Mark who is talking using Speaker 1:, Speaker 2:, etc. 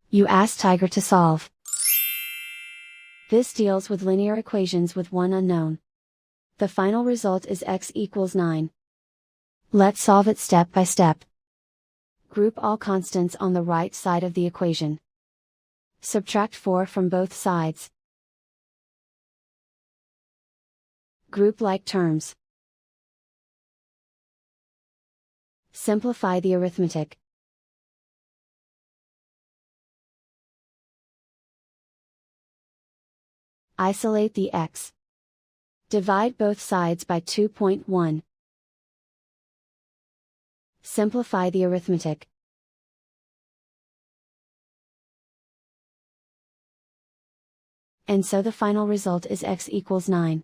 Speaker 1: You ask Tiger to solve. This deals with linear equations with one unknown. The final result is x equals 9. Let's solve it step by step. Group all constants on the right side of the equation. Subtract 4 from both sides. Group like terms. Simplify the arithmetic. Isolate the x. Divide both sides by 2.1. Simplify the arithmetic. And so the final result is x equals 9.